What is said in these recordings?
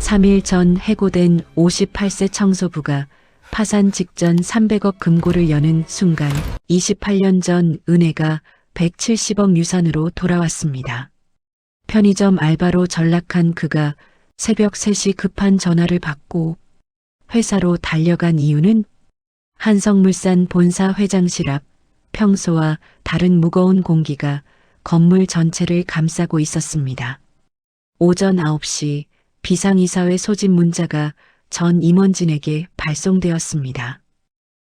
3일 전 해고된 58세 청소부가 파산 직전 300억 금고를 여는 순간 28년 전 은혜가 170억 유산으로 돌아왔습니다. 편의점 알바로 전락한 그가 새벽 3시 급한 전화를 받고 회사로 달려간 이유는 한성물산 본사 회장실 앞 평소와 다른 무거운 공기가 건물 전체를 감싸고 있었습니다. 오전 9시 비상이사회 소집 문자가 전 임원진에게 발송되었습니다.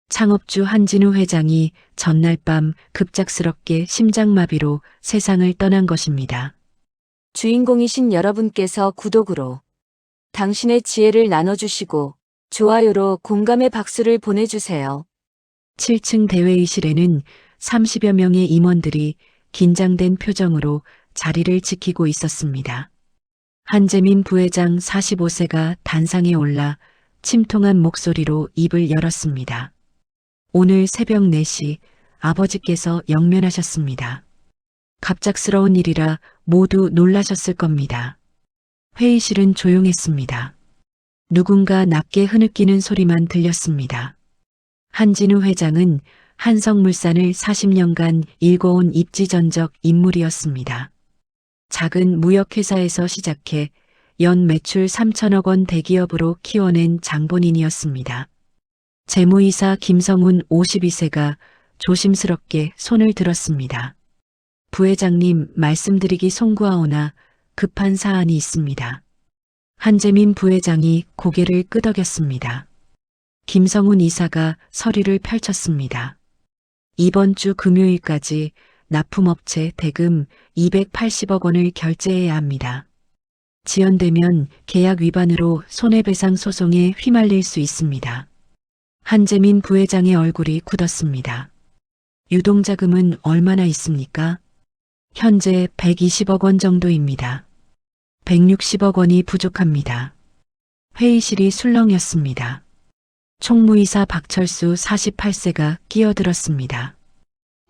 창업주 한진우 회장이 전날 밤 급작스럽게 심장마비로 세상을 떠난 것입니다. 주인공이신 여러분께서 구독으로 당신의 지혜를 나눠주시고 좋아요로 공감의 박수를 보내주세요. 7층 대회의실에는 30여 명의 임원들이 긴장된 표정으로 자리를 지키고 있었습니다. 한재민 부회장 45세가 단상에 올라 침통한 목소리로 입을 열었습니다. 오늘 새벽 4시 아버지께서 영면하셨습니다. 갑작스러운 일이라 모두 놀라셨을 겁니다. 회의실은 조용했습니다. 누군가 낮게 흐느끼는 소리만 들렸습니다. 한진우 회장은 한성물산을 40년간 일궈온 입지전적 인물이었습니다. 작은 무역회사에서 시작해 연 매출 3천억 원 대기업으로 키워낸 장본인이었습니다. 재무이사 김성훈 52세가 조심스럽게 손을 들었습니다. 부회장님, 말씀드리기 송구하오나 급한 사안이 있습니다. 한재민 부회장이 고개를 끄덕였습니다. 김성훈 이사가 서류를 펼쳤습니다. 이번 주 금요일까지 납품업체 대금 280억 원을 결제해야 합니다. 지연되면 계약 위반으로 손해배상 소송에 휘말릴 수 있습니다. 한재민 부회장의 얼굴이 굳었습니다. 유동자금은 얼마나 있습니까? 현재 120억 원 정도입니다. 160억 원이 부족합니다. 회의실이 술렁였습니다. 총무이사 박철수 48세가 끼어들었습니다.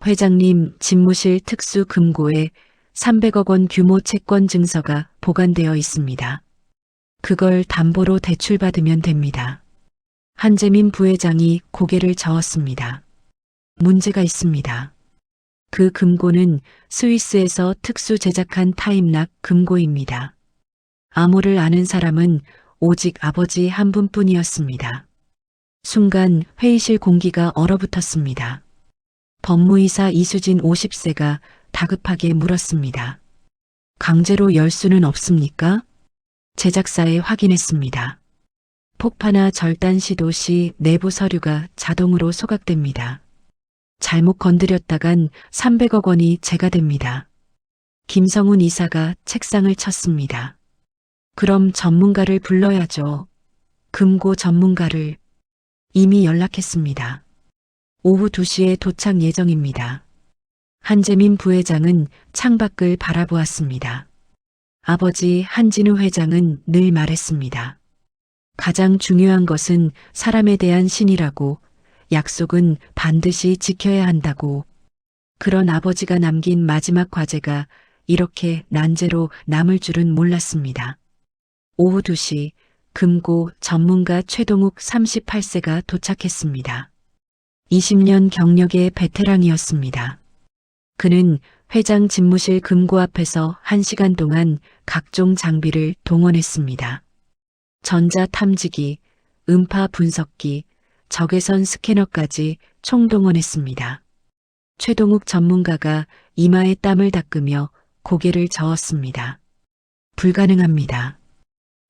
회장님, 집무실 특수 금고에 300억 원 규모 채권 증서가 보관되어 있습니다. 그걸 담보로 대출받으면 됩니다. 한재민 부회장이 고개를 저었습니다. 문제가 있습니다. 그 금고는 스위스에서 특수 제작한 타임락 금고입니다. 암호를 아는 사람은 오직 아버지 한 분뿐이었습니다. 순간 회의실 공기가 얼어붙었습니다. 법무이사 이수진 50세가 다급하게 물었습니다. 강제로 열 수는 없습니까? 제작사에 확인했습니다. 폭파나 절단 시도 시 내부 서류가 자동으로 소각됩니다. 잘못 건드렸다간 300억 원이 제가 됩니다. 김성훈 이사가 책상을 쳤습니다. 그럼 전문가를 불러야죠. 금고 전문가를. 이미 연락했습니다. 오후 2시에 도착 예정입니다. 한재민 부회장은 창밖을 바라보았습니다. 아버지 한진우 회장은 늘 말했습니다. 가장 중요한 것은 사람에 대한 신이라고, 약속은 반드시 지켜야 한다고. 그런 아버지가 남긴 마지막 과제가 이렇게 난제로 남을 줄은 몰랐습니다. 오후 2시 금고 전문가 최동욱 38세가 도착했습니다. 20년 경력의 베테랑이었습니다. 그는 회장 집무실 금고 앞에서 1시간 동안 각종 장비를 동원했습니다. 전자 탐지기, 음파 분석기, 적외선 스캐너까지 총동원했습니다. 최동욱 전문가가 이마에 땀을 닦으며 고개를 저었습니다. 불가능합니다.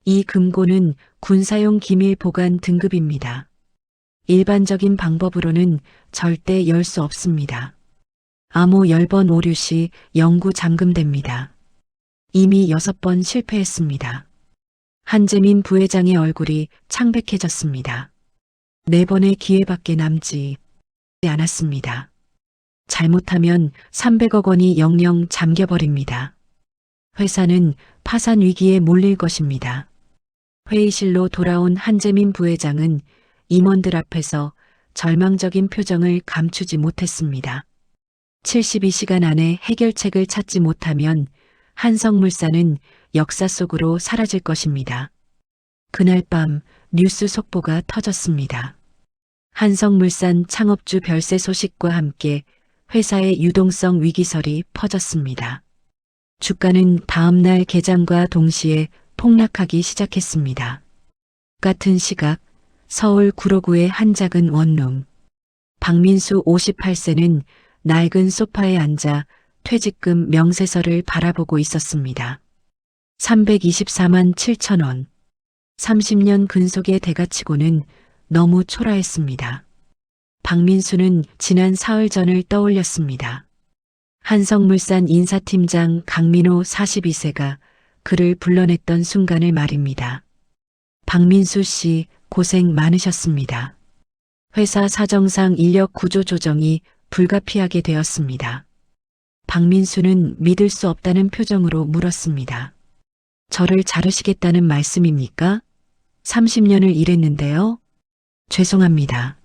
이 금고는 군사용 기밀 보관 등급입니다. 일반적인 방법으로는 절대 열 수 없습니다. 암호 10번 오류 시 영구 잠금됩니다. 이미 6번 실패했습니다. 한재민 부회장의 얼굴이 창백해졌습니다. 4번의 기회밖에 남지 않았습니다. 잘못하면 300억 원이 영영 잠겨버립니다. 회사는 파산 위기에 몰릴 것입니다. 회의실로 돌아온 한재민 부회장은 임원들 앞에서 절망적인 표정을 감추지 못했습니다. 72시간 안에 해결책을 찾지 못하면 한성물산은 역사 속으로 사라질 것입니다. 그날 밤 뉴스 속보가 터졌습니다. 한성물산 창업주 별세 소식과 함께 회사의 유동성 위기설이 퍼졌습니다. 주가는 다음날 개장과 동시에 폭락하기 시작했습니다. 같은 시각 서울 구로구의 한 작은 원룸. 박민수 58세는 낡은 소파에 앉아 퇴직금 명세서를 바라보고 있었습니다. 324만 7천 원. 30년 근속의 대가치고는 너무 초라했습니다. 박민수는 지난 사흘 전을 떠올렸습니다. 한성물산 인사팀장 강민호 42세가 그를 불러냈던 순간을 말입니다. 박민수 씨 고생 많으셨습니다. 회사 사정상 인력 구조 조정이 불가피하게 되었습니다. 박민수는 믿을 수 없다는 표정으로 물었습니다. 저를 자르시겠다는 말씀입니까? 30년을 일했는데요. 죄송합니다.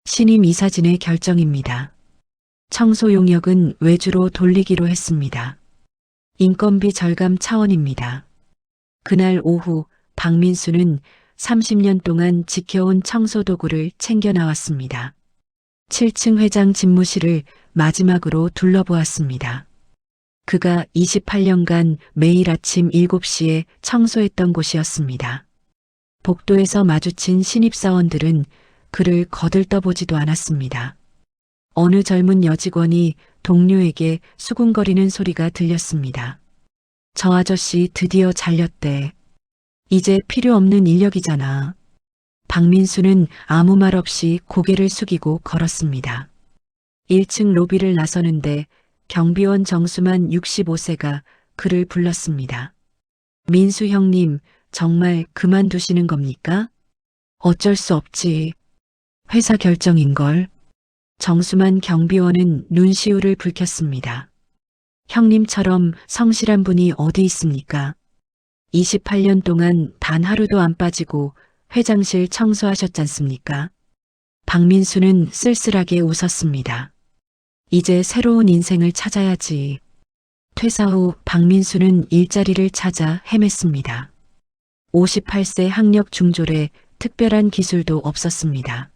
신임 이사진의 결정입니다. 청소 용역은 외주로 돌리기로 했습니다. 인건비 절감 차원입니다. 그날 오후 박민수는 30년 동안 지켜온 청소 도구를 챙겨 나왔습니다. 7층 회장 집무실을 마지막으로 둘러보았습니다. 그가 28년간 매일 아침 7시에 청소했던 곳이었습니다. 복도에서 마주친 신입사원들은 그를 거들떠보지도 않았습니다. 어느 젊은 여직원이 동료에게 수군거리는 소리가 들렸습니다. 저 아저씨 드디어 잘렸대. 이제 필요 없는 인력이잖아. 박민수는 아무 말 없이 고개를 숙이고 걸었습니다. 1층 로비를 나서는데 경비원 정수만 65세가 그를 불렀습니다. 민수 형님, 정말 그만두시는 겁니까? 어쩔 수 없지. 회사 결정인걸. 정수만 경비원은 눈시울을 붉혔습니다. 형님처럼 성실한 분이 어디 있습니까? 28년 동안 단 하루도 안 빠지고 회장실 청소하셨잖습니까? 박민수는 쓸쓸하게 웃었습니다. 이제 새로운 인생을 찾아야지. 퇴사 후 박민수는 일자리를 찾아 헤맸습니다. 58세 학력 중졸에 특별한 기술도 없었습니다.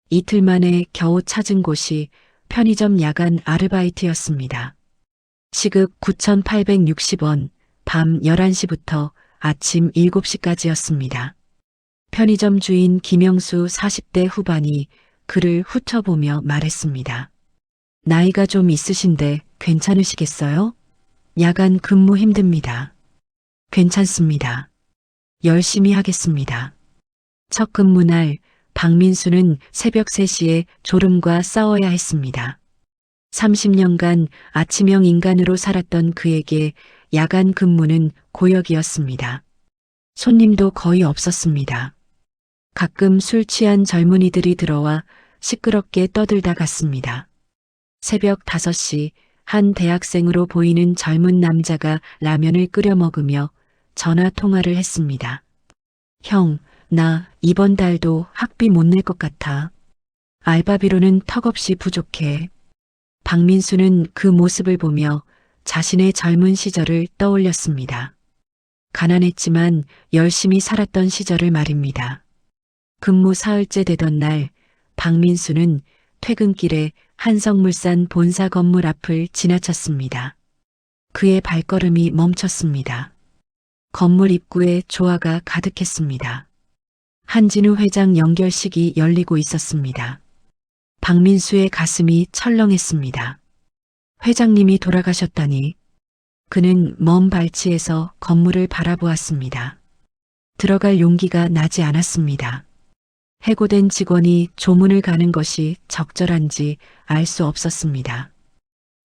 이틀 만에 겨우 찾은 곳이 편의점 야간 아르바이트였습니다. 시급 9,860원, 밤 11시부터 아침 7시까지였습니다. 편의점 주인 김영수 40대 후반이 그를 훑어보며 말했습니다. 나이가 좀 있으신데 괜찮으시겠어요? 야간 근무 힘듭니다. 괜찮습니다. 열심히 하겠습니다. 첫 근무날 박민수는 새벽 3시에 졸음과 싸워야 했습니다. 30년간 아침형 인간으로 살았던 그에게 야간 근무는 고역이었습니다. 손님도 거의 없었습니다. 가끔 술 취한 젊은이들이 들어와 시끄럽게 떠들다 갔습니다. 새벽 5시 한 대학생으로 보이는 젊은 남자가 라면을 끓여 먹으며 전화 통화를 했습니다. 형, 나 이번 달도 학비 못 낼 것 같아. 알바비로는 턱없이 부족해. 박민수는 그 모습을 보며 자신의 젊은 시절을 떠올렸습니다. 가난했지만 열심히 살았던 시절을 말입니다. 근무 사흘째 되던 날 박민수는 퇴근길에 한성물산 본사 건물 앞을 지나쳤습니다. 그의 발걸음이 멈췄습니다. 건물 입구에 조화가 가득했습니다. 한진우 회장 연결식이 열리고 있었습니다. 박민수의 가슴이 철렁했습니다. 회장님이 돌아가셨다니. 그는 먼 발치에서 건물을 바라보았습니다. 들어갈 용기가 나지 않았습니다. 해고된 직원이 조문을 가는 것이 적절한지 알 수 없었습니다.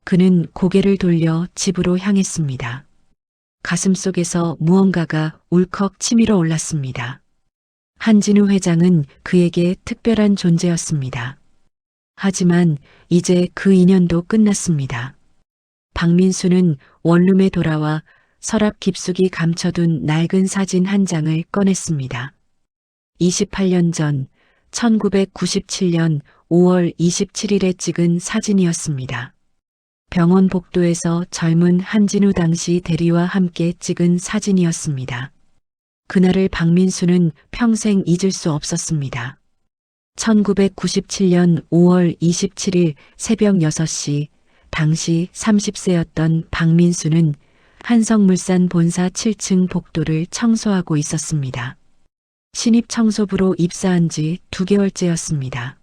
그는 고개를 돌려 집으로 향했습니다. 가슴속에서 무언가가 울컥 치밀어 올랐습니다. 한진우 회장은 그에게 특별한 존재였습니다. 하지만 이제 그 인연도 끝났습니다. 박민수는 원룸에 돌아와 서랍 깊숙이 감춰둔 낡은 사진 한 장을 꺼냈습니다. 28년 전 1997년 5월 27일에 찍은 사진이었습니다. 병원 복도에서 젊은 한진우 당시 대리와 함께 찍은 사진이었습니다. 그날을 박민수는 평생 잊을 수 없었습니다. 1997년 5월 27일 새벽 6시, 당시 30세였던 박민수는 한성물산 본사 7층 복도를 청소하고 있었습니다. 신입 청소부로 입사한 지 2개월째였습니다.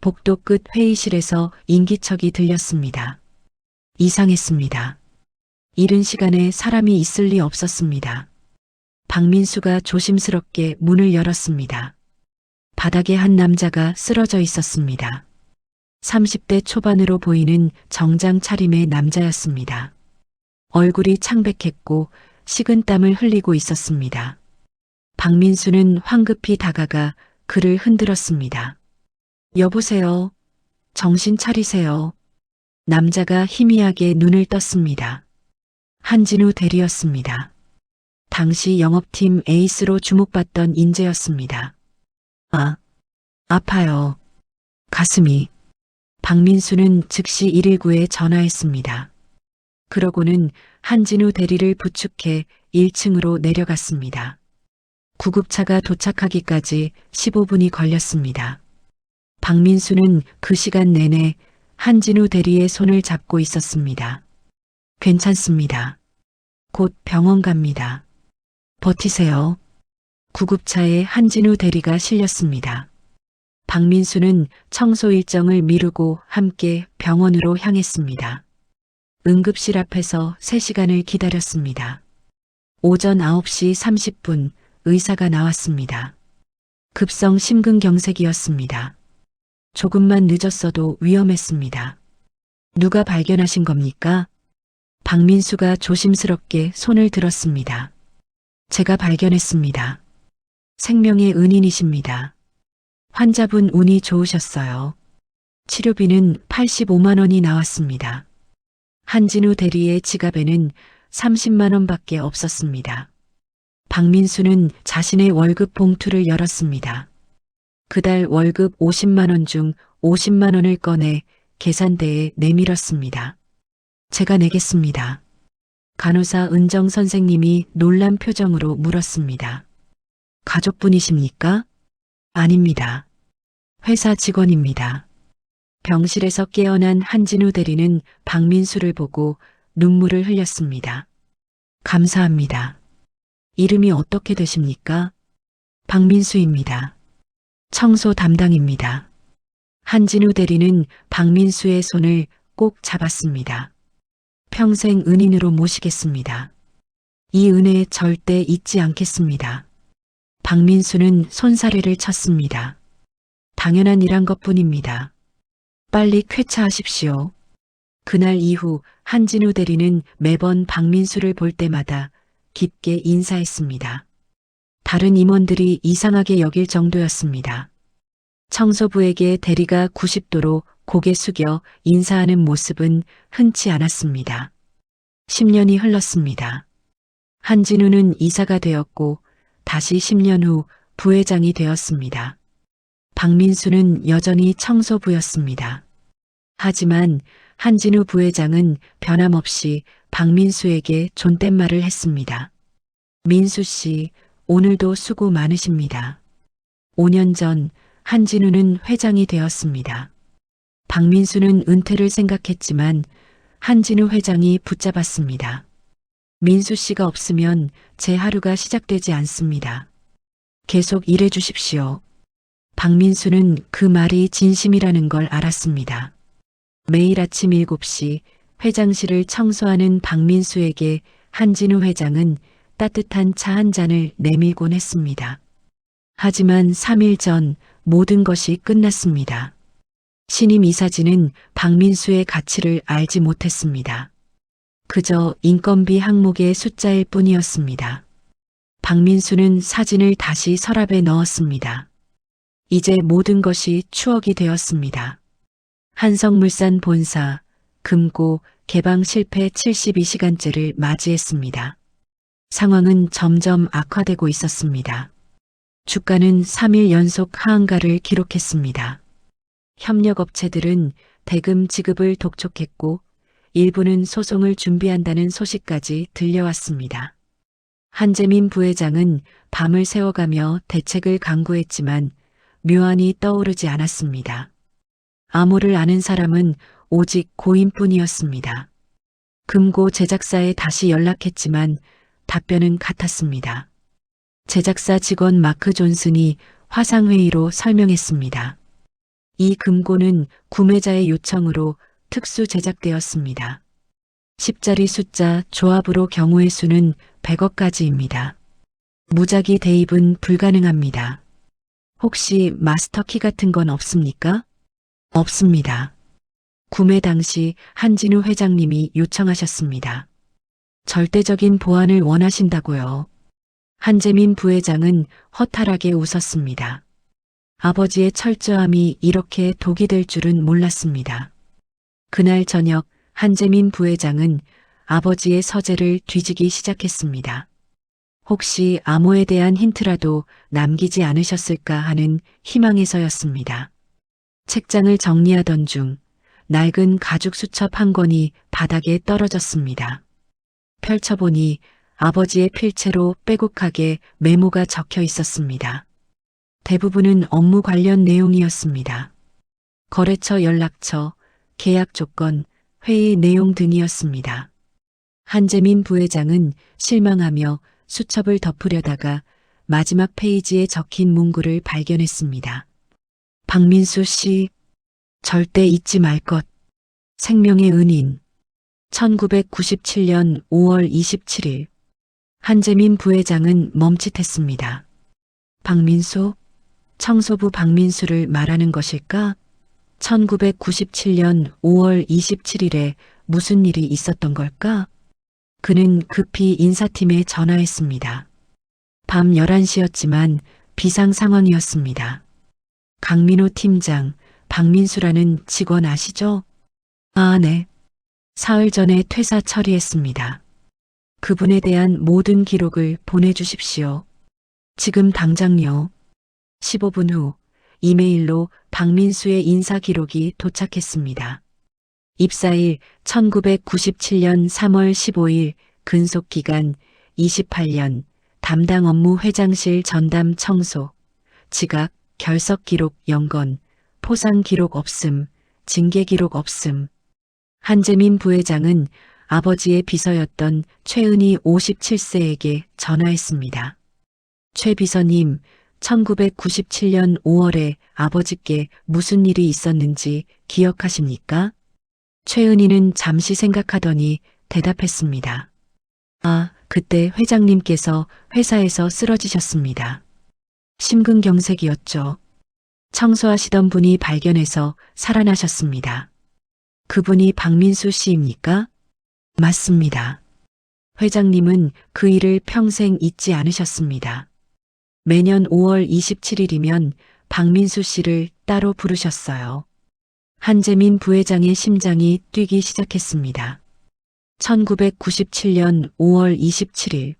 복도 끝 회의실에서 인기척이 들렸습니다. 이상했습니다. 이른 시간에 사람이 있을 리 없었습니다. 박민수가 조심스럽게 문을 열었습니다. 바닥에 한 남자가 쓰러져 있었습니다. 30대 초반으로 보이는 정장 차림의 남자였습니다. 얼굴이 창백했고 식은땀을 흘리고 있었습니다. 박민수는 황급히 다가가 그를 흔들었습니다. 여보세요. 정신 차리세요. 남자가 희미하게 눈을 떴습니다. 한진우 대리였습니다. 당시 영업팀 에이스로 주목받던 인재였습니다. 아파요. 가슴이. 박민수는 즉시 119에 전화했습니다. 그러고는 한진우 대리를 부축해 1층으로 내려갔습니다. 구급차가 도착하기까지 15분이 걸렸습니다. 박민수는 그 시간 내내 한진우 대리의 손을 잡고 있었습니다. 괜찮습니다. 곧 병원 갑니다. 버티세요. 구급차에 한진우 대리가 실렸습니다. 박민수는 청소 일정을 미루고 함께 병원으로 향했습니다. 응급실 앞에서 3시간을 기다렸습니다. 오전 9시 30분 의사가 나왔습니다. 급성 심근경색이었습니다. 조금만 늦었어도 위험했습니다. 누가 발견하신 겁니까? 박민수가 조심스럽게 손을 들었습니다. 제가 발견했습니다. 생명의 은인이십니다. 환자분 운이 좋으셨어요. 치료비는 85만 원이 나왔습니다. 한진우 대리의 지갑에는 30만 원밖에 없었습니다. 박민수는 자신의 월급 봉투를 열었습니다. 그달 월급 50만 원 중 50만 원을 꺼내 계산대에 내밀었습니다. 제가 내겠습니다. 간호사 은정 선생님이 놀란 표정으로 물었습니다. 가족분이십니까? 아닙니다. 회사 직원입니다. 병실에서 깨어난 한진우 대리는 박민수를 보고 눈물을 흘렸습니다. 감사합니다. 이름이 어떻게 되십니까? 박민수입니다. 청소 담당입니다. 한진우 대리는 박민수의 손을 꼭 잡았습니다. 평생 은인으로 모시겠습니다. 이 은혜 절대 잊지 않겠습니다. 박민수는 손사래를 쳤습니다. 당연한 일한 것뿐입니다. 빨리 쾌차하십시오. 그날 이후 한진우 대리는 매번 박민수를 볼 때마다 깊게 인사했습니다. 다른 임원들이 이상하게 여길 정도였습니다. 청소부에게 대리가 90도로 고개 숙여 인사하는 모습은 흔치 않았습니다. 10년이 흘렀습니다. 한진우는 이사가 되었고 다시 10년 후 부회장이 되었습니다. 박민수는 여전히 청소부였습니다. 하지만 한진우 부회장은 변함없이 박민수에게 존댓말을 했습니다. 민수 씨, 오늘도 수고 많으십니다. 5년 전 한진우는 회장이 되었습니다. 박민수는 은퇴를 생각했지만 한진우 회장이 붙잡았습니다. 민수 씨가 없으면 제 하루가 시작되지 않습니다. 계속 일해 주십시오. 박민수는 그 말이 진심이라는 걸 알았습니다. 매일 아침 7시 회장실을 청소하는 박민수에게 한진우 회장은 따뜻한 차 한 잔을 내밀곤 했습니다. 하지만 3일 전 모든 것이 끝났습니다. 신임 이사진은 박민수의 가치를 알지 못했습니다. 그저 인건비 항목의 숫자일 뿐이었습니다. 박민수는 사진을 다시 서랍에 넣었습니다. 이제 모든 것이 추억이 되었습니다. 한성물산 본사, 금고, 개방 실패 72시간째를 맞이했습니다. 상황은 점점 악화되고 있었습니다. 주가는 3일 연속 하한가를 기록했습니다. 협력업체들은 대금 지급을 독촉했고 일부는 소송을 준비한다는 소식까지 들려왔습니다. 한재민 부회장은 밤을 새워가며 대책을 강구했지만 묘안이 떠오르지 않았습니다. 암호를 아는 사람은 오직 고인뿐이었습니다. 금고 제작사에 다시 연락했지만 답변은 같았습니다. 제작사 직원 마크 존슨이 화상회의로 설명했습니다. 이 금고는 구매자의 요청으로 특수 제작되었습니다. 10자리 숫자 조합으로 경우의 수는 100억까지입니다. 무작위 대입은 불가능합니다. 혹시 마스터키 같은 건 없습니까? 없습니다. 구매 당시 한진우 회장님이 요청하셨습니다. 절대적인 보안을 원하신다고요. 한재민 부회장은 허탈하게 웃었습니다. 아버지의 철저함이 이렇게 독이 될 줄은 몰랐습니다. 그날 저녁 한재민 부회장은 아버지의 서재를 뒤지기 시작했습니다. 혹시 암호에 대한 힌트라도 남기지 않으셨을까 하는 희망에서였습니다. 책장을 정리하던 중 낡은 가죽 수첩 한 권이 바닥에 떨어졌습니다. 펼쳐보니 아버지의 필체로 빼곡하게 메모가 적혀 있었습니다. 대부분은 업무 관련 내용이었습니다. 거래처 연락처, 계약 조건, 회의 내용 등이었습니다. 한재민 부회장은 실망하며 수첩을 덮으려다가 마지막 페이지에 적힌 문구를 발견했습니다. 박민수 씨, 절대 잊지 말 것. 생명의 은인. 1997년 5월 27일. 한재민 부회장은 멈칫했습니다. 박민수? 청소부 박민수를 말하는 것일까? 1997년 5월 27일에 무슨 일이 있었던 걸까? 그는 급히 인사팀에 전화했습니다. 밤 11시였지만 비상 상황이었습니다. 강민호 팀장, 박민수라는 직원 아시죠? 아, 네. 사흘 전에 퇴사 처리했습니다. 그분에 대한 모든 기록을 보내주십시오. 지금 당장요. 15분 후 이메일로 박민수의 인사 기록이 도착했습니다. 입사일 1997년 3월 15일, 근속 기간 28년, 담당 업무 회장실 전담 청소, 지각, 결석 기록 0건, 포상 기록 없음, 징계 기록 없음. 한재민 부회장은 아버지의 비서였던 최은희 57세에게 전화했습니다. 최 비서님, 1997년 5월에 아버지께 무슨 일이 있었는지 기억하십니까? 최은희는 잠시 생각하더니 대답했습니다. 아, 그때 회장님께서 회사에서 쓰러지셨습니다. 심근경색이었죠. 청소하시던 분이 발견해서 살아나셨습니다. 그분이 박민수 씨입니까? 맞습니다. 회장님은 그 일을 평생 잊지 않으셨습니다. 매년 5월 27일이면 박민수 씨를 따로 부르셨어요. 한재민 부회장의 심장이 뛰기 시작했습니다. 1997년 5월 27일.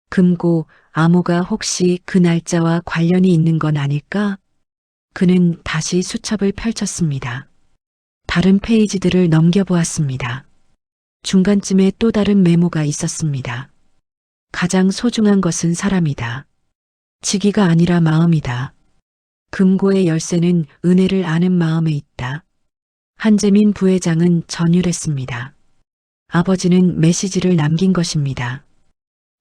금고, 암호가 혹시 그 날짜와 관련이 있는 건 아닐까? 그는 다시 수첩을 펼쳤습니다. 다른 페이지들을 넘겨보았습니다. 중간쯤에 또 다른 메모가 있었습니다. 가장 소중한 것은 사람이다. 지기가 아니라 마음이다. 금고의 열쇠는 은혜를 아는 마음에 있다. 한재민 부회장은 전율했습니다. 아버지는 메시지를 남긴 것입니다.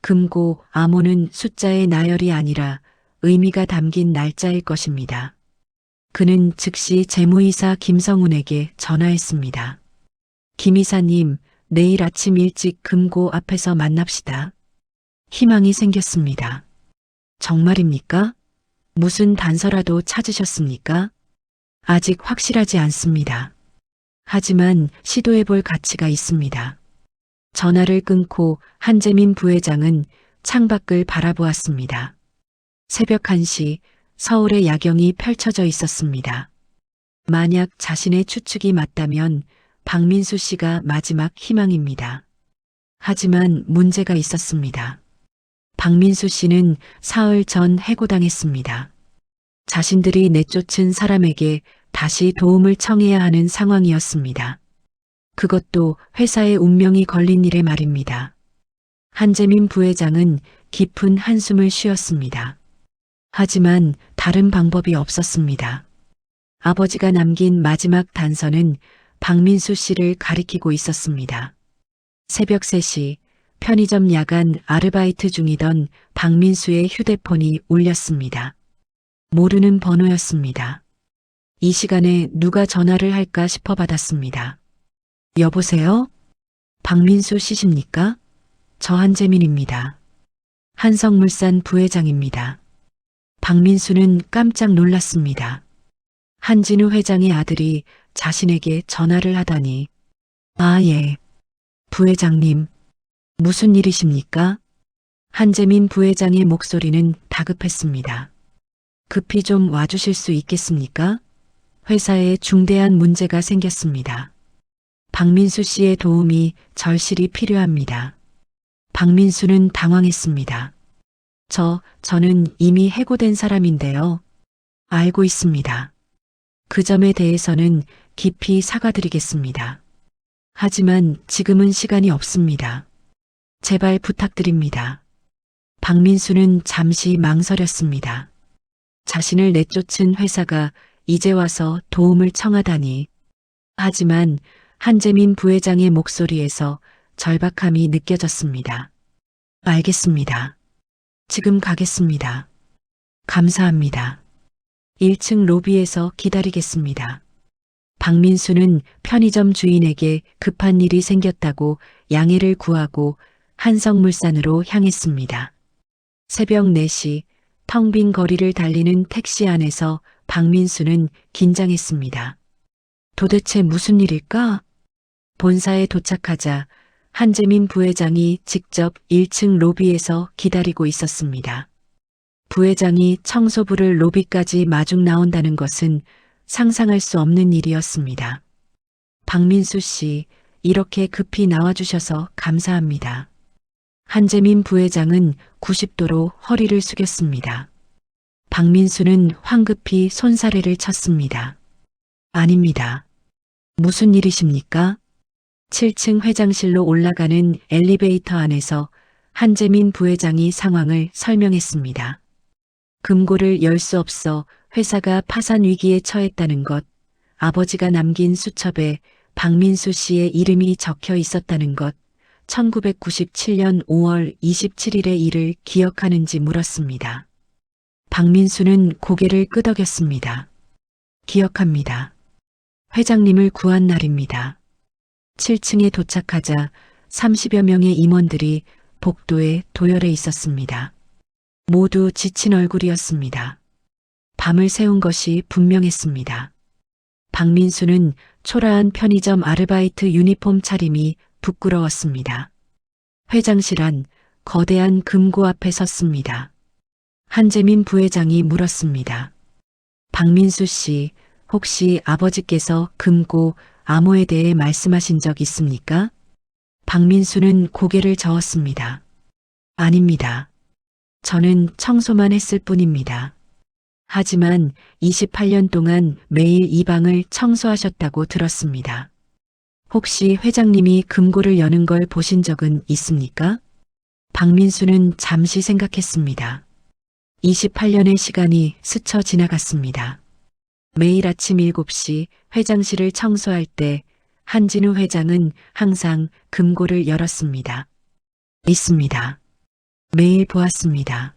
금고, 암호는 숫자의 나열이 아니라 의미가 담긴 날짜일 것입니다. 그는 즉시 재무이사 김성훈에게 전화했습니다. 김 이사님, 내일 아침 일찍 금고 앞에서 만납시다. 희망이 생겼습니다. 정말입니까? 무슨 단서라도 찾으셨습니까? 아직 확실하지 않습니다. 하지만 시도해볼 가치가 있습니다. 전화를 끊고 한재민 부회장은 창밖을 바라보았습니다. 새벽 1시 서울의 야경이 펼쳐져 있었습니다. 만약 자신의 추측이 맞다면 박민수 씨가 마지막 희망입니다. 하지만 문제가 있었습니다. 박민수 씨는 사흘 전 해고당했습니다. 자신들이 내쫓은 사람에게 다시 도움을 청해야 하는 상황이었습니다. 그것도 회사의 운명이 걸린 일에 말입니다. 한재민 부회장은 깊은 한숨을 쉬었습니다. 하지만 다른 방법이 없었습니다. 아버지가 남긴 마지막 단서는 박민수 씨를 가리키고 있었습니다. 새벽 3시 편의점 야간 아르바이트 중이던 박민수의 휴대폰이 울렸습니다. 모르는 번호였습니다. 이 시간에 누가 전화를 할까 싶어 받았습니다. 여보세요? 박민수 씨십니까? 저 한재민입니다. 한성물산 부회장입니다. 박민수는 깜짝 놀랐습니다. 한진우 회장의 아들이 자신에게 전화를 하다니. 아, 예. 부회장님, 무슨 일이십니까? 한재민 부회장의 목소리는 다급했습니다. 급히 좀 와주실 수 있겠습니까? 회사에 중대한 문제가 생겼습니다. 박민수 씨의 도움이 절실히 필요합니다. 박민수는 당황했습니다. 저는 이미 해고된 사람인데요. 알고 있습니다. 그 점에 대해서는 깊이 사과드리겠습니다. 하지만 지금은 시간이 없습니다. 제발 부탁드립니다. 박민수는 잠시 망설였습니다. 자신을 내쫓은 회사가 이제 와서 도움을 청하다니. 하지만 한재민 부회장의 목소리에서 절박함이 느껴졌습니다. 알겠습니다. 지금 가겠습니다. 감사합니다. 1층 로비에서 기다리겠습니다. 박민수는 편의점 주인에게 급한 일이 생겼다고 양해를 구하고 한성물산으로 향했습니다. 새벽 4시 텅 빈 거리를 달리는 택시 안에서 박민수는 긴장했습니다. 도대체 무슨 일일까? 본사에 도착하자 한재민 부회장이 직접 1층 로비에서 기다리고 있었습니다. 부회장이 청소부를 로비까지 마중 나온다는 것은 상상할 수 없는 일이었습니다. 박민수 씨, 이렇게 급히 나와주셔서 감사합니다. 한재민 부회장은 90도로 허리를 숙였습니다. 박민수는 황급히 손사래를 쳤습니다. 아닙니다. 무슨 일이십니까? 7층 회장실로 올라가는 엘리베이터 안에서 한재민 부회장이 상황을 설명했습니다. 금고를 열 수 없어 회사가 파산 위기에 처했다는 것, 아버지가 남긴 수첩에 박민수 씨의 이름이 적혀 있었다는 것, 1997년 5월 27일의 일을 기억하는지 물었습니다. 박민수는 고개를 끄덕였습니다. 기억합니다. 회장님을 구한 날입니다. 7층에 도착하자 30여 명의 임원들이 복도에 도열해 있었습니다. 모두 지친 얼굴이었습니다. 밤을 새운 것이 분명했습니다. 박민수는 초라한 편의점 아르바이트 유니폼 차림이 부끄러웠습니다. 회장실 안 거대한 금고 앞에 섰습니다. 한재민 부회장이 물었습니다. 박민수 씨, 혹시 아버지께서 금고 암호에 대해 말씀하신 적 있습니까? 박민수는 고개를 저었습니다. 아닙니다. 저는 청소만 했을 뿐입니다. 하지만 28년 동안 매일 이 방을 청소하셨다고 들었습니다. 혹시 회장님이 금고를 여는 걸 보신 적은 있습니까? 박민수는 잠시 생각했습니다. 28년의 시간이 스쳐 지나갔습니다. 매일 아침 7시 회장실을 청소할 때 한진우 회장은 항상 금고를 열었습니다. 있습니다. 매일 보았습니다.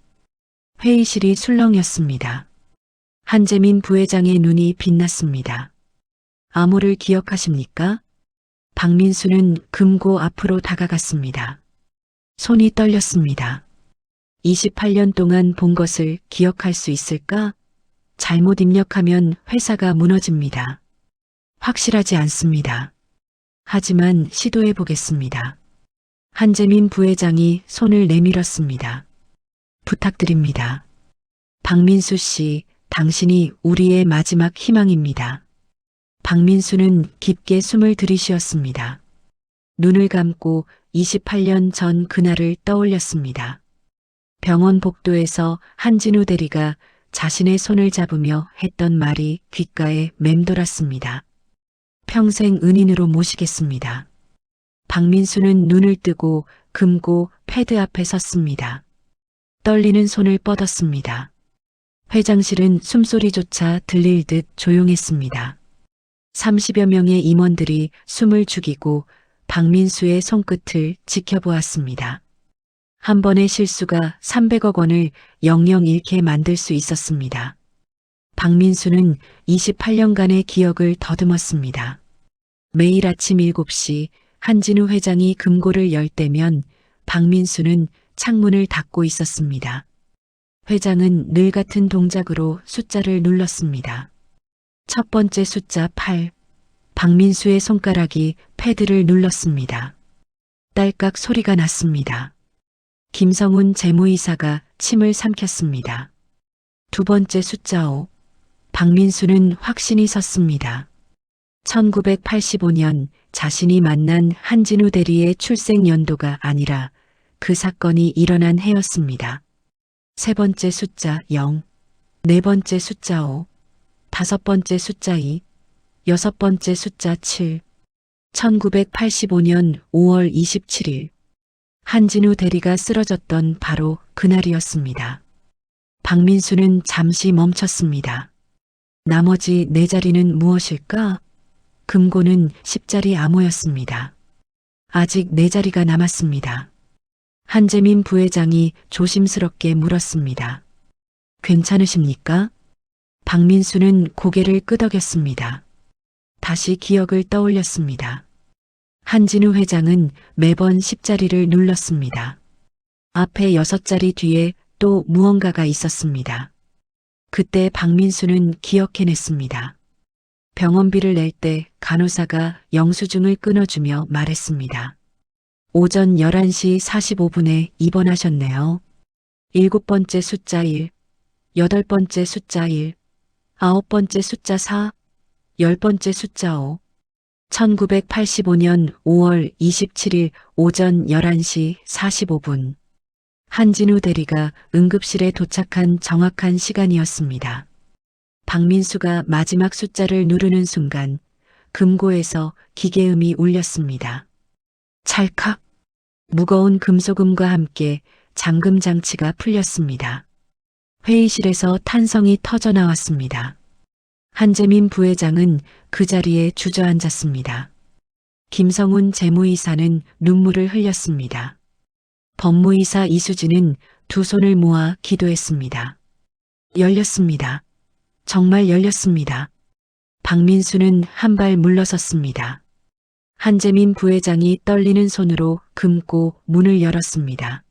회의실이 술렁였습니다. 한재민 부회장의 눈이 빛났습니다. 암호를 기억하십니까? 박민수는 금고 앞으로 다가갔습니다. 손이 떨렸습니다. 28년 동안 본 것을 기억할 수 있을까? 잘못 입력하면 회사가 무너집니다. 확실하지 않습니다. 하지만 시도해 보겠습니다. 한재민 부회장이 손을 내밀었습니다. 부탁드립니다. 박민수 씨, 당신이 우리의 마지막 희망입니다. 박민수는 깊게 숨을 들이쉬었습니다. 눈을 감고 28년 전 그날을 떠올렸습니다. 병원 복도에서 한진우 대리가 자신의 손을 잡으며 했던 말이 귓가에 맴돌았습니다. 평생 은인으로 모시겠습니다. 박민수는 눈을 뜨고 금고 패드 앞에 섰습니다. 떨리는 손을 뻗었습니다. 회장실은 숨소리조차 들릴 듯 조용했습니다. 30여 명의 임원들이 숨을 죽이고 박민수의 손끝을 지켜보았습니다. 한 번의 실수가 300억 원을 영영 잃게 만들 수 있었습니다. 박민수는 28년간의 기억을 더듬었습니다. 매일 아침 7시 한진우 회장이 금고를 열 때면 박민수는 창문을 닫고 있었습니다. 회장은 늘 같은 동작으로 숫자를 눌렀습니다. 첫 번째 숫자 8. 박민수의 손가락이 패드를 눌렀습니다. 딸깍 소리가 났습니다. 김성훈 재무이사가 침을 삼켰습니다. 두 번째 숫자 5. 박민수는 확신이 섰습니다. 1985년 자신이 만난 한진우 대리의 출생 연도가 아니라 그 사건이 일어난 해였습니다. 세 번째 숫자 0, 네 번째 숫자 5, 다섯 번째 숫자 2, 여섯 번째 숫자 7. 1985년 5월 27일 한진우 대리가 쓰러졌던 바로 그날이었습니다. 박민수는 잠시 멈췄습니다. 나머지 네 자리는 무엇일까? 금고는 10자리 암호였습니다. 아직 네 자리가 남았습니다. 한재민 부회장이 조심스럽게 물었습니다. 괜찮으십니까? 박민수는 고개를 끄덕였습니다. 다시 기억을 떠올렸습니다. 한진우 회장은 매번 10자리를 눌렀습니다. 앞에 6자리 뒤에 또 무언가가 있었습니다. 그때 박민수는 기억해냈습니다. 병원비를 낼 때 간호사가 영수증을 끊어주며 말했습니다. 오전 11시 45분에 입원하셨네요. 7번째 숫자 1, 8번째 숫자 1, 9번째 숫자 4, 10번째 숫자 5. 1985년 5월 27일 오전 11시 45분. 한진우 대리가 응급실에 도착한 정확한 시간이었습니다. 박민수가 마지막 숫자를 누르는 순간 금고에서 기계음이 울렸습니다. 찰칵! 무거운 금속음과 함께 잠금 장치가 풀렸습니다. 회의실에서 탄성이 터져 나왔습니다. 한재민 부회장은 그 자리에 주저앉았습니다. 김성훈 재무이사는 눈물을 흘렸습니다. 법무이사 이수진은 두 손을 모아 기도했습니다. 열렸습니다. 정말 열렸습니다. 박민수는 한 발 물러섰습니다. 한재민 부회장이 떨리는 손으로 금고 문을 열었습니다.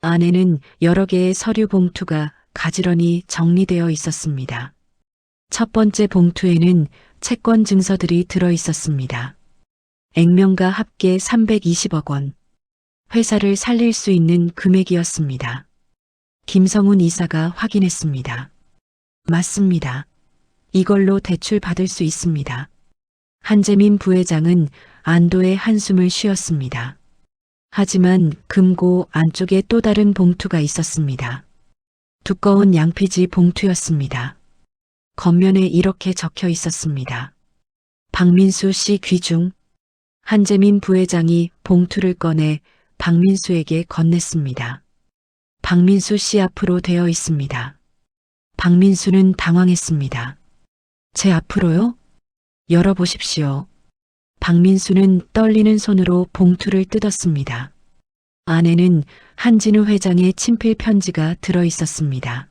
안에는 여러 개의 서류 봉투가 가지런히 정리되어 있었습니다. 첫 번째 봉투에는 채권 증서들이 들어 있었습니다. 액면가 합계 320억 원. 회사를 살릴 수 있는 금액이었습니다. 김성훈 이사가 확인했습니다. 맞습니다. 이걸로 대출 받을 수 있습니다. 한재민 부회장은 안도의 한숨을 쉬었습니다. 하지만 금고 안쪽에 또 다른 봉투가 있었습니다. 두꺼운 양피지 봉투였습니다. 겉면에 이렇게 적혀 있었습니다. 박민수 씨 귀중. 한재민 부회장이 봉투를 꺼내 박민수에게 건넸습니다. 박민수 씨 앞으로 되어 있습니다. 박민수는 당황했습니다. 제 앞으로요? 열어보십시오. 박민수는 떨리는 손으로 봉투를 뜯었습니다. 안에는 한진우 회장의 친필 편지가 들어 있었습니다.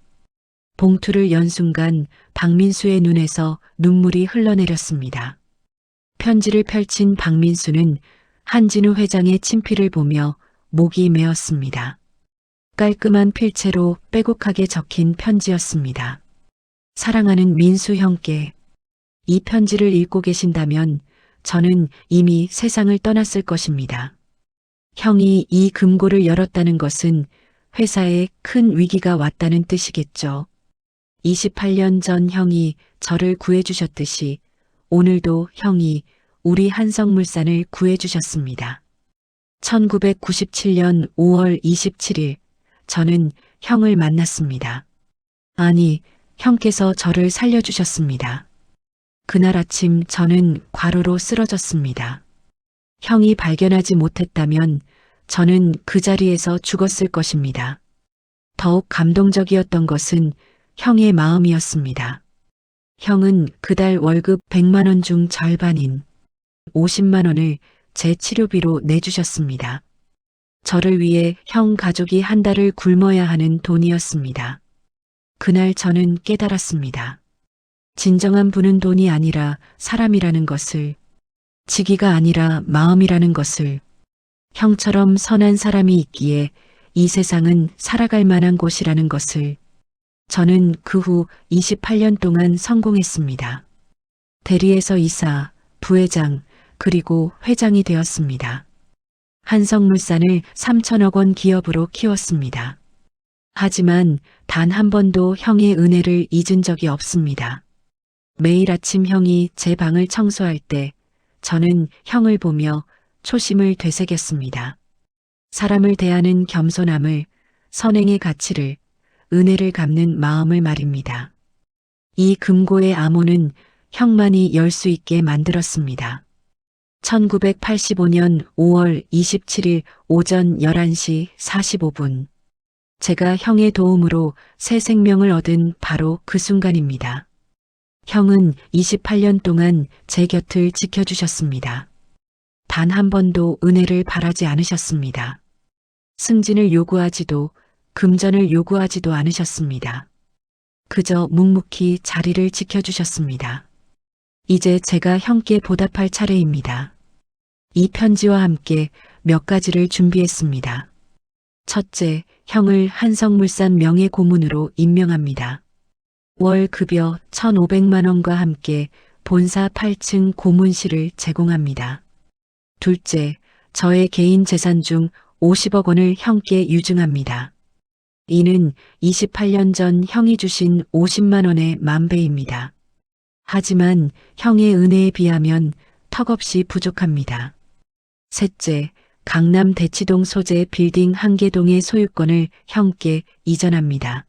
봉투를 연 순간 박민수의 눈에서 눈물이 흘러내렸습니다. 편지를 펼친 박민수는 한진우 회장의 친필을 보며 목이 메었습니다. 깔끔한 필체로 빼곡하게 적힌 편지였습니다. 사랑하는 민수 형께, 이 편지를 읽고 계신다면 저는 이미 세상을 떠났을 것입니다. 형이 이 금고를 열었다는 것은 회사에 큰 위기가 왔다는 뜻이겠죠. 28년 전 형이 저를 구해주셨듯이 오늘도 형이 우리 한성물산을 구해주셨습니다. 1997년 5월 27일 저는 형을 만났습니다. 아니, 형께서 저를 살려주셨습니다. 그날 아침 저는 과로로 쓰러졌습니다. 형이 발견하지 못했다면 저는 그 자리에서 죽었을 것입니다. 더욱 감동적이었던 것은 형의 마음이었습니다. 형은 그달 월급 100만 원 중 절반인 50만 원을 제 치료비로 내주셨습니다. 저를 위해 형 가족이 한 달을 굶어야 하는 돈이었습니다. 그날 저는 깨달았습니다. 진정한 부는 돈이 아니라 사람이라는 것을, 직위가 아니라 마음이라는 것을, 형처럼 선한 사람이 있기에 이 세상은 살아갈 만한 곳이라는 것을. 저는 그 후 28년 동안 성공했습니다. 대리에서 이사, 부회장, 그리고 회장이 되었습니다. 한성물산을 3천억 원 기업으로 키웠습니다. 하지만 단 한 번도 형의 은혜를 잊은 적이 없습니다. 매일 아침 형이 제 방을 청소할 때 저는 형을 보며 초심을 되새겼습니다. 사람을 대하는 겸손함을, 선행의 가치를, 은혜를 갚는 마음을 말입니다. 이 금고의 암호는 형만이 열 수 있게 만들었습니다. 1985년 5월 27일 오전 11시 45분. 제가 형의 도움으로 새 생명을 얻은 바로 그 순간입니다. 형은 28년 동안 제 곁을 지켜주셨습니다. 단 한 번도 은혜를 바라지 않으셨습니다. 승진을 요구하지도 금전을 요구하지도 않으셨습니다. 그저 묵묵히 자리를 지켜주셨습니다. 이제 제가 형께 보답할 차례입니다. 이 편지와 함께 몇 가지를 준비했습니다. 첫째, 형을 한성물산 명예고문으로 임명합니다. 월 급여 1,500만 원과 함께 본사 8층 고문실을 제공합니다. 둘째, 저의 개인 재산 중 50억 원을 형께 유증합니다. 이는 28년 전 형이 주신 50만 원의 만배입니다. 하지만 형의 은혜에 비하면 턱없이 부족합니다. 셋째, 강남 대치동 소재 빌딩 한개동의 소유권을 형께 이전합니다.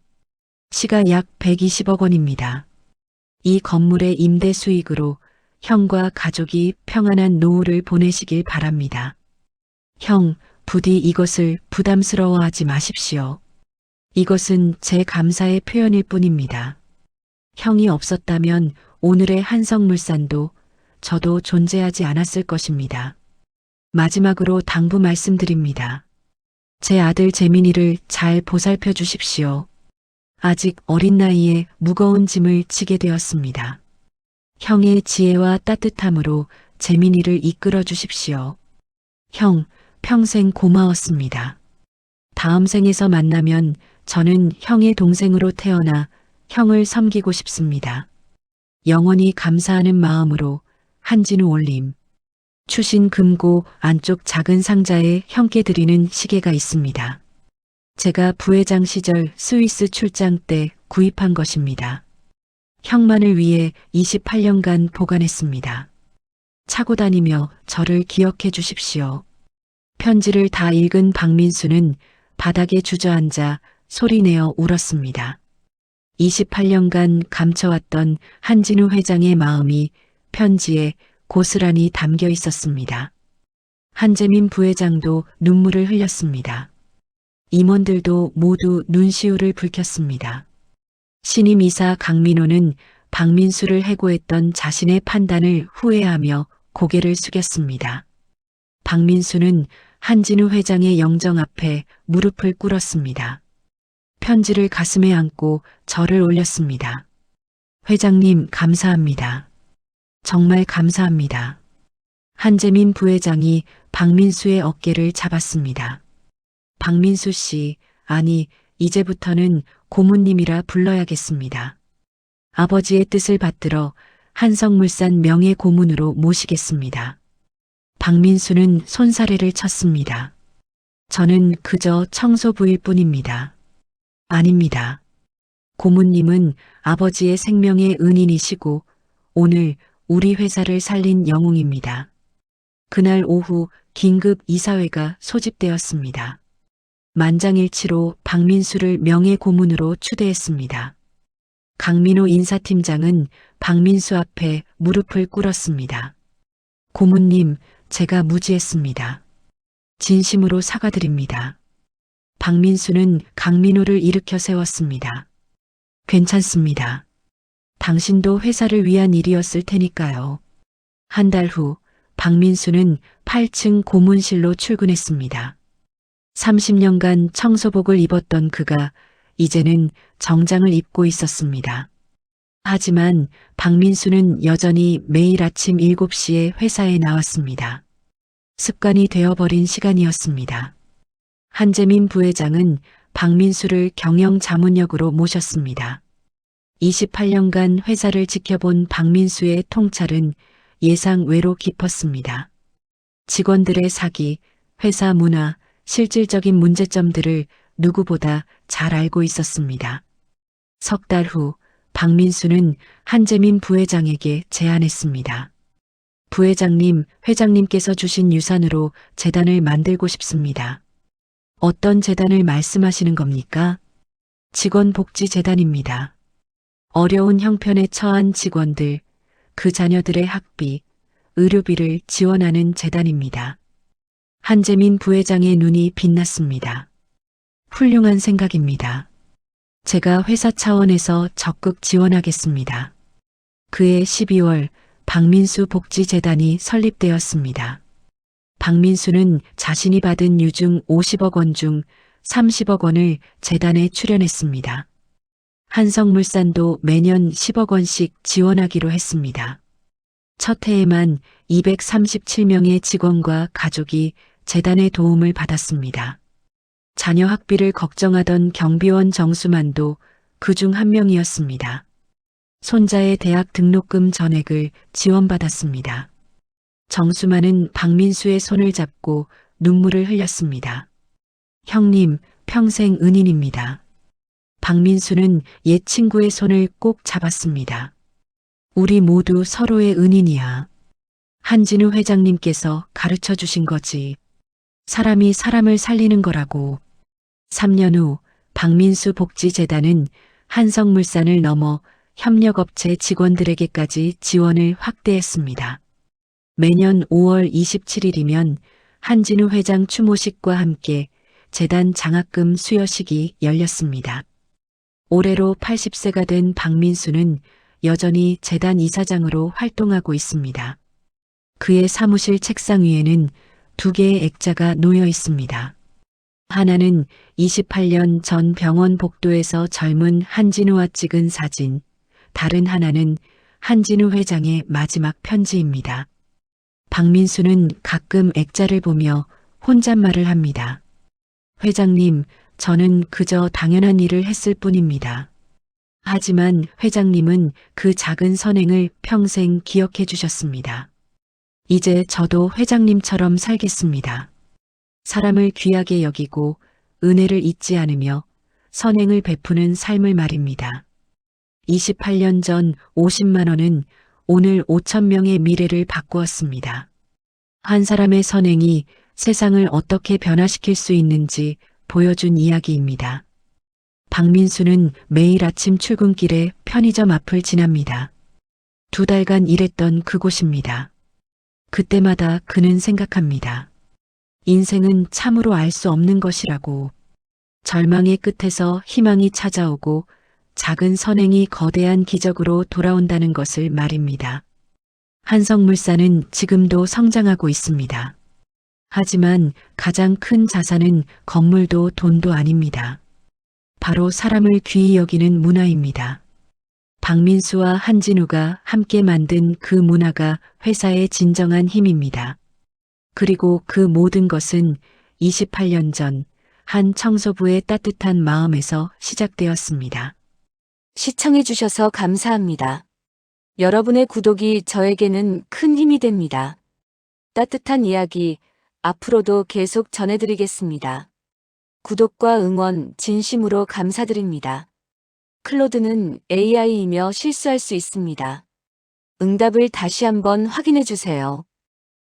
시가 약 120억 원입니다. 이 건물의 임대 수익으로 형과 가족이 평안한 노후를 보내시길 바랍니다. 형, 부디 이것을 부담스러워하지 마십시오. 이것은 제 감사의 표현일 뿐입니다. 형이 없었다면 오늘의 한성물산도 저도 존재하지 않았을 것입니다. 마지막으로 당부 말씀드립니다. 제 아들 재민이를 잘 보살펴 주십시오. 아직 어린 나이에 무거운 짐을 지게 되었습니다. 형의 지혜와 따뜻함으로 재민이를 이끌어 주십시오. 형, 평생 고마웠습니다. 다음 생에서 만나면 저는 형의 동생으로 태어나 형을 섬기고 싶습니다. 영원히 감사하는 마음으로 한진우 올림. 추신 금고 안쪽 작은 상자에 형께 드리는 시계가 있습니다. 제가 부회장 시절 스위스 출장 때 구입한 것입니다. 형만을 위해 28년간 보관했습니다. 차고 다니며 저를 기억해 주십시오. 편지를 다 읽은 박민수는 바닥에 주저앉아 소리내어 울었습니다. 28년간 감춰왔던 한진우 회장의 마음이 편지에 고스란히 담겨 있었습니다. 한재민 부회장도 눈물을 흘렸습니다. 임원들도 모두 눈시울을 붉혔습니다. 신임 이사 강민호는 박민수를 해고했던 자신의 판단을 후회하며 고개를 숙였습니다. 박민수는 한진우 회장의 영정 앞에 무릎을 꿇었습니다. 편지를 가슴에 안고 절을 올렸습니다. 회장님, 감사합니다. 정말 감사합니다. 한재민 부회장이 박민수의 어깨를 잡았습니다. 박민수 씨, 아니, 이제부터는 고문님이라 불러야겠습니다. 아버지의 뜻을 받들어 한성물산 명예고문으로 모시겠습니다. 박민수는 손사래를 쳤습니다. 저는 그저 청소부일 뿐입니다. 아닙니다. 고문님은 아버지의 생명의 은인이시고 오늘 우리 회사를 살린 영웅입니다. 그날 오후 긴급 이사회가 소집되었습니다. 만장일치로 박민수를 명예고문으로 추대했습니다. 강민호 인사팀장은 박민수 앞에 무릎을 꿇었습니다. 고문님, 제가 무지했습니다. 진심으로 사과드립니다. 박민수는 강민호를 일으켜 세웠습니다. 괜찮습니다. 당신도 회사를 위한 일이었을 테니까요. 한 달 후 박민수는 8층 고문실로 출근했습니다. 30년간 청소복을 입었던 그가 이제는 정장을 입고 있었습니다. 하지만 박민수는 여전히 매일 아침 7시에 회사에 나왔습니다. 습관이 되어버린 시간이었습니다. 한재민 부회장은 박민수를 경영 자문역으로 모셨습니다. 28년간 회사를 지켜본 박민수의 통찰은 예상 외로 깊었습니다. 직원들의 사기, 회사 문화, 실질적인 문제점들을 누구보다 잘 알고 있었습니다. 석 달 후 박민수는 한재민 부회장에게 제안했습니다. 부회장님, 회장님께서 주신 유산으로 재단을 만들고 싶습니다. 어떤 재단을 말씀하시는 겁니까? 직원복지재단입니다. 어려운 형편에 처한 직원들, 그 자녀들의 학비, 의료비를 지원하는 재단입니다. 한재민 부회장의 눈이 빛났습니다. 훌륭한 생각입니다. 제가 회사 차원에서 적극 지원하겠습니다. 그해 12월 박민수 복지재단이 설립되었습니다. 박민수는 자신이 받은 유증 50억 원 중 30억 원을 재단에 출연했습니다. 한성물산도 매년 10억 원씩 지원하기로 했습니다. 첫 해에만 237명의 직원과 가족이 재단의 도움을 받았습니다. 자녀 학비를 걱정하던 경비원 정수만도 그중 한 명이었습니다. 손자의 대학 등록금 전액을 지원받았습니다. 정수만은 박민수의 손을 잡고 눈물을 흘렸습니다. 형님, 평생 은인입니다. 박민수는 옛 친구의 손을 꼭 잡았습니다. 우리 모두 서로의 은인이야. 한진우 회장님께서 가르쳐 주신 거지. 사람이 사람을 살리는 거라고. 3년 후 박민수 복지재단은 한성물산을 넘어 협력업체 직원들에게까지 지원을 확대했습니다. 매년 5월 27일이면 한진우 회장 추모식과 함께 재단 장학금 수여식이 열렸습니다. 올해로 80세가 된 박민수는 여전히 재단 이사장으로 활동하고 있습니다. 그의 사무실 책상 위에는 2개의 액자가 놓여 있습니다. 하나는 28년 전 병원 복도에서 젊은 한진우와 찍은 사진, 다른 하나는 한진우 회장의 마지막 편지입니다. 박민수는 가끔 액자를 보며 혼잣말을 합니다. 회장님, 저는 그저 당연한 일을 했을 뿐입니다. 하지만 회장님은 그 작은 선행을 평생 기억해 주셨습니다. 이제 저도 회장님처럼 살겠습니다. 사람을 귀하게 여기고 은혜를 잊지 않으며 선행을 베푸는 삶을 말입니다. 28년 전 50만 원은 오늘 5천 명의 미래를 바꾸었습니다. 한 사람의 선행이 세상을 어떻게 변화시킬 수 있는지 보여준 이야기입니다. 박민수는 매일 아침 출근길에 편의점 앞을 지납니다. 2달간 일했던 그곳입니다. 그때마다 그는 생각합니다. 인생은 참으로 알 수 없는 것이라고. 절망의 끝에서 희망이 찾아오고 작은 선행이 거대한 기적으로 돌아온다는 것을 말입니다. 한성물산은 지금도 성장하고 있습니다. 하지만 가장 큰 자산은 건물도 돈도 아닙니다. 바로 사람을 귀히 여기는 문화입니다. 박민수와 한진우가 함께 만든 그 문화가 회사의 진정한 힘입니다. 그리고 그 모든 것은 28년 전 한 청소부의 따뜻한 마음에서 시작되었습니다. 시청해주셔서 감사합니다. 여러분의 구독이 저에게는 큰 힘이 됩니다. 따뜻한 이야기 앞으로도 계속 전해드리겠습니다. 구독과 응원 진심으로 감사드립니다. 클로드는 AI이며 실수할 수 있습니다. 응답을 다시 한번 확인해 주세요.